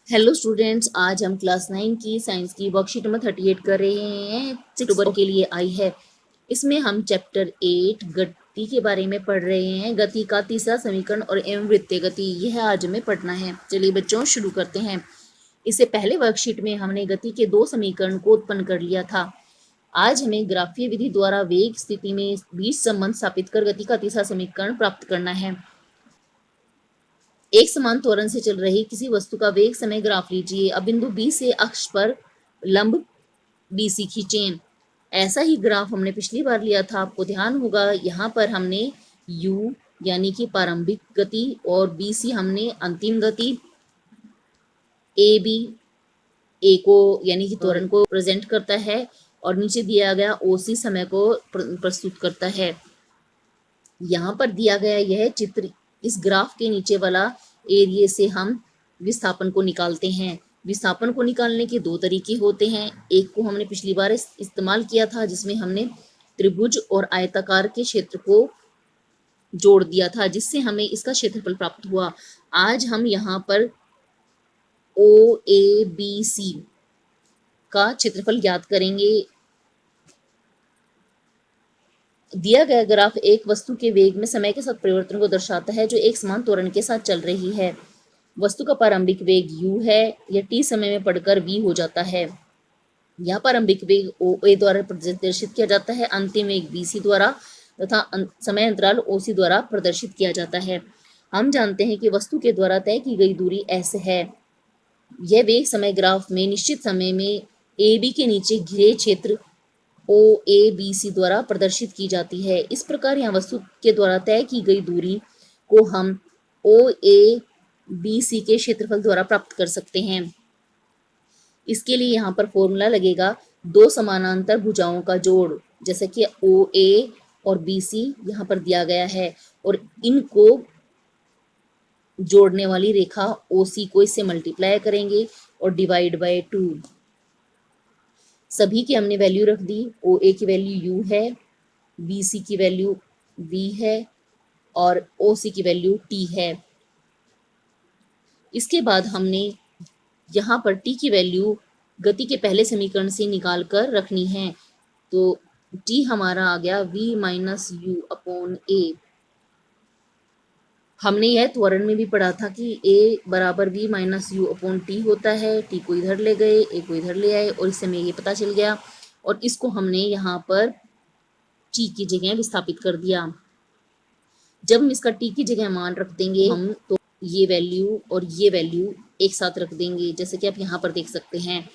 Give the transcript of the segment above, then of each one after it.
Hello students, आज हम class 9 की साइंस की वर्कशीट नंबर 38 कर रहे हैं। 6 अक्टूबर के लिए आई है। इसमें हम चैप्टर 8 गति के बारे में पढ़ रहे हैं। गति का तीसरा समीकरण और एवं वृत्तीय गति, यह आज हमें पढ़ना है। चलिए बच्चों, शुरू करते हैं। इससे पहले वर्कशीट में हमने गति के 2 समीकरण को उत्पन्न कर लिया था। आज हमें ग्राफीय विधि द्वारा वेग स्थिति में बीच संबंध स्थापित कर गति का तीसरा समीकरण प्राप्त करना है। एक समान त्वरण से चल रही किसी वस्तु का वेग समय ग्राफ लीजिए। अब बिंदु बी से अक्ष पर लंब BC खींचें। ऐसा ही ग्राफ हमने पिछली बार लिया था, आपको ध्यान होगा। यहाँ पर हमने u यानी कि प्रारंभिक गति और BC हमने अंतिम गति, AB A को यानी कि त्वरण को प्रेजेंट करता है और नीचे दिया गया OC समय को प्रस्तुत करता है। यहाँ पर दिया गया यह चित्र, इस ग्राफ के नीचे वाला एरिया से हम विस्थापन को निकालते हैं। विस्थापन को निकालने के 2 तरीके होते हैं। एक को हमने पिछली बार इस्तेमाल किया था, जिसमें हमने त्रिभुज और आयताकार के क्षेत्र को जोड़ दिया था, जिससे हमें इसका क्षेत्रफल प्राप्त हुआ। आज हम यहाँ पर OABC का क्षेत्रफल ज्ञात करेंगे। दिया गया ग्राफ एक वस्तु के वेग में समय के साथ परिवर्तन को दर्शाता है, जो एक समान त्वरण के साथ चल रही है। वस्तु का प्रारंभिक वेग u है, यह t समय में पढ़कर v हो जाता है। यह प्रारंभिक वेग OA द्वारा प्रदर्शित किया जाता है, अंतिम वेग BC द्वारा तथा समय अंतराल OC द्वारा प्रदर्शित किया जाता है। हम जानते हैं कि वस्तु के द्वारा तय की गई दूरी s है। यह वेग समय ग्राफ में निश्चित समय में AB के नीचे घिरे क्षेत्र OABC द्वारा प्रदर्शित की जाती है। इस प्रकार यहाँ वस्तु के द्वारा तय की गई दूरी को हम OABC के क्षेत्रफल द्वारा प्राप्त कर सकते हैं। इसके लिए यहाँ पर फॉर्मूला लगेगा 2 समानांतर भुजाओं का जोड़, जैसे कि OA और BC यहाँ पर दिया गया है, और इनको जोड़ने वाली रेखा OC को इससे मल्टीप्लाई करेंगे और डिवाइड बाय 2। सभी की हमने वैल्यू रख दी। OA की वैल्यू u है, BC की वैल्यू v है और OC की वैल्यू t है। इसके बाद हमने यहाँ पर t की वैल्यू गति के पहले समीकरण से निकाल कर रखनी है। तो t हमारा आ गया v minus u upon a। हमने यह त्वरण में भी पढ़ा था कि a बराबर v minus you upon T होता है। t को इधर ले गए, a को इधर ले आए और इससे हमें ये पता चल गया, और इसको हमने यहाँ पर t की जगह विस्थापित कर दिया। जब हम इसका t की जगह मान रख देंगे हम, तो ये वैल्यू और ये वैल्यू एक साथ रख देंगे, जैसे कि आप यहाँ पर देख सकते हैं।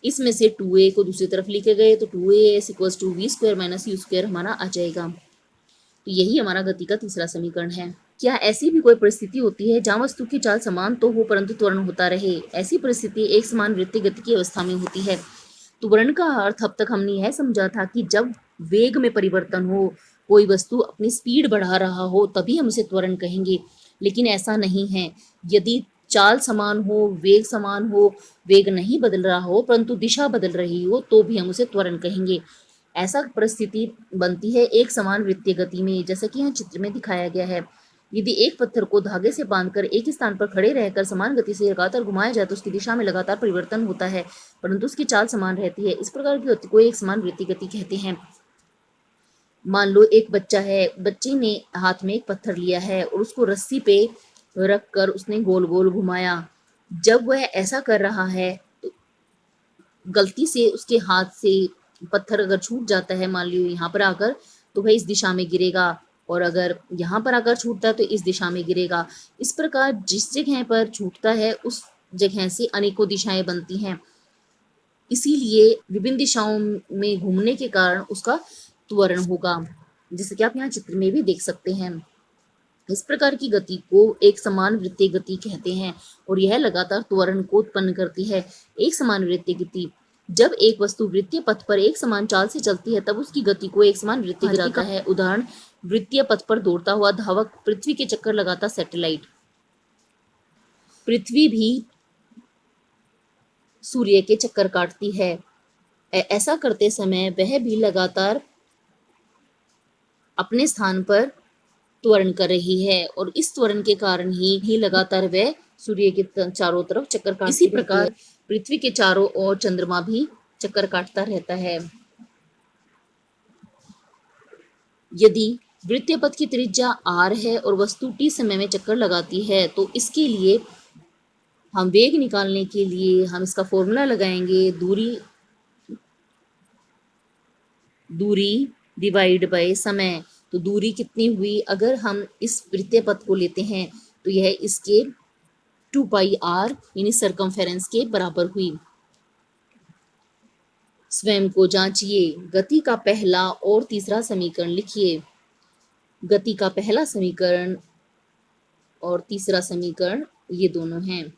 इसमें से 2a को दूसरी तरफ लेके गए तो 2as equals to v square minus u square हमारा आ जाएगा। तो यही हमारा गति का तीसरा समीकरण है। क्या ऐसी भी कोई परिस्थिति होती है जहाँ वस्तु की चाल समान तो हो परंतु त्वरण होता रहे? ऐसी परिस्थिति एक समान वृत्तीय गति की अवस्था में होती है। त्वरण का अर्थ अब तक हमने यह समझा था कि जब वेग में परिवर्तन हो, कोई वस्तु अपनी स्पीड बढ़ा रहा हो, तभी हम उसे त्वरण कहेंगे। लेकिन ऐसा नहीं है। यदि चाल समान हो, वेग समान हो, वेग नहीं बदल रहा हो परंतु दिशा बदल रही हो, तो भी हम उसे त्वरण कहेंगे। ऐसा परिस्थिति बनती है एक समान वृत्तीय गति में, जैसा कि यहाँ चित्र में दिखाया गया है। यदि एक पत्थर को धागे से बांधकर एक स्थान पर खड़े रहकर समान गति से लगातार घुमाया जाए तो उसकी दिशा में लगातार परिवर्तन होता है, परंतु उसकी चाल समान रहती है। इस प्रकार की गति को एक समान वृत्तीय गति कहते हैं। मान लो एक बच्चा है, बच्चे ने हाथ में एक पत्थर लिया है और उसको रस्सी पे रख कर उसने गोल गोल घुमाया। जब वह ऐसा कर रहा है तो गलती से उसके हाथ से पत्थर अगर छूट जाता है, मान लो यहाँ पर आकर, तो वह इस दिशा में गिरेगा, और अगर यहाँ पर आकर छूटता है तो इस दिशा में गिरेगा। इस प्रकार जिस जगह पर छूटता है उस जगह से अनेकों दिशाएं बनती हैं। इसीलिए विभिन्न दिशाओं में घूमने के कारण उसका त्वरण होगा, जैसे कि आप यहाँ चित्र में भी देख सकते हैं। इस प्रकार की गति को एक समान वृत्तीय गति कहते हैं और यह लगातार त्वरण को उत्पन्न करती है। एक समान वृत्तीय गति, जब एक वस्तु वृत्तीय पथ पर एक समान चाल से चलती है तब उसकी गति को एक समान वृत्तीय गति का है। उदाहरण, वृत्तीय पथ पर दौड़ता हुआ धावक, पृथ्वी के चक्कर लगाता सैटेलाइट। पृथ्वी भी सूर्य के चक्कर काटती है। ऐसा करते समय वह भी लगातार अपने स्थान पर त्वरण कर रही है और इस त्वरण के कारण ही लगातार वह सूर्य के चारों तरफ चक्कर काटती इसी प्रकार पृथ्वी के चारों ओर चंद्रमा भी चक्कर काटता रहता है। यदि वृत्तीय पथ की त्रिज्या r है और वस्तु t समय में चक्कर लगाती है तो इसके लिए हम वेग निकालने के लिए हम इसका फॉर्मूला लगाएंगे, दूरी डिवाइड बाय समय। तो दूरी कितनी हुई, अगर हम इस वृत्तीय पथ को लेते हैं तो यह इसके 2πr यानी सरकमफेरेंस के बराबर हुई। स्वयं को जांचिए, गति का पहला और तीसरा समीकरण लिखिए। गति का पहला समीकरण और तीसरा समीकरण ये दोनों हैं।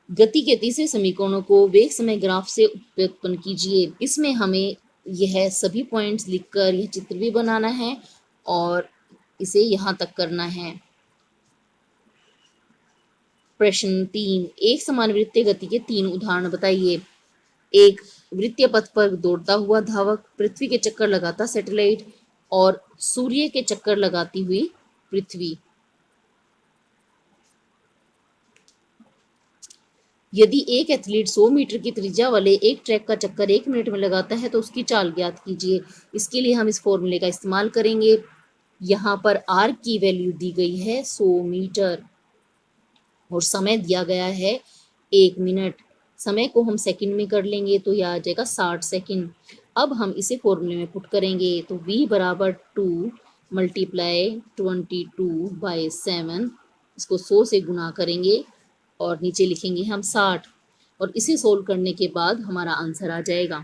गति के तीसरे समीकरणों को वेग समय ग्राफ से उत्पन्न कीजिए। इसमें हमें यह सभी पॉइंट्स लिखकर यह चित्र भी बनाना है और इसे यहाँ तक करना है। प्रश्न 3, एक समान वृत्तीय गति के 3 उदाहरण बताइए। एक वृत्तीय पथ पर दौड़ता हुआ धावक, पृथ्वी के चक्कर लगाता सैटेलाइट और सूर्य के चक्कर लगाती हुई पृथ्वी। यदि एक एथलीट 100 मीटर की त्रिज्या वाले एक ट्रैक का चक्कर 1 मिनट में लगाता है तो उसकी चाल ज्ञात कीजिए। इसके लिए हम इस फॉर्मूले का इस्तेमाल करेंगे। यहाँ पर r की वैल्यू दी गई है 100 मीटर और समय दिया गया है 1 मिनट। समय को हम सेकंड में कर लेंगे तो यह आ जाएगा 60 सेकंड। अब हम इसे फॉर्मूले में पुट करेंगे तो v बराबर 2 मल्टीप्लाई 22/7, इसको 100 से गुना करेंगे और नीचे लिखेंगे हम 60 और इसे सोल्व करने के बाद हमारा आंसर आ जाएगा।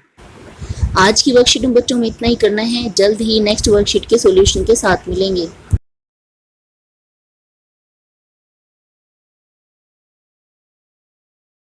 आज की वर्कशीट में बच्चों में इतना ही करना है। जल्द ही नेक्स्ट वर्कशीट के सॉल्यूशन के साथ मिलेंगे।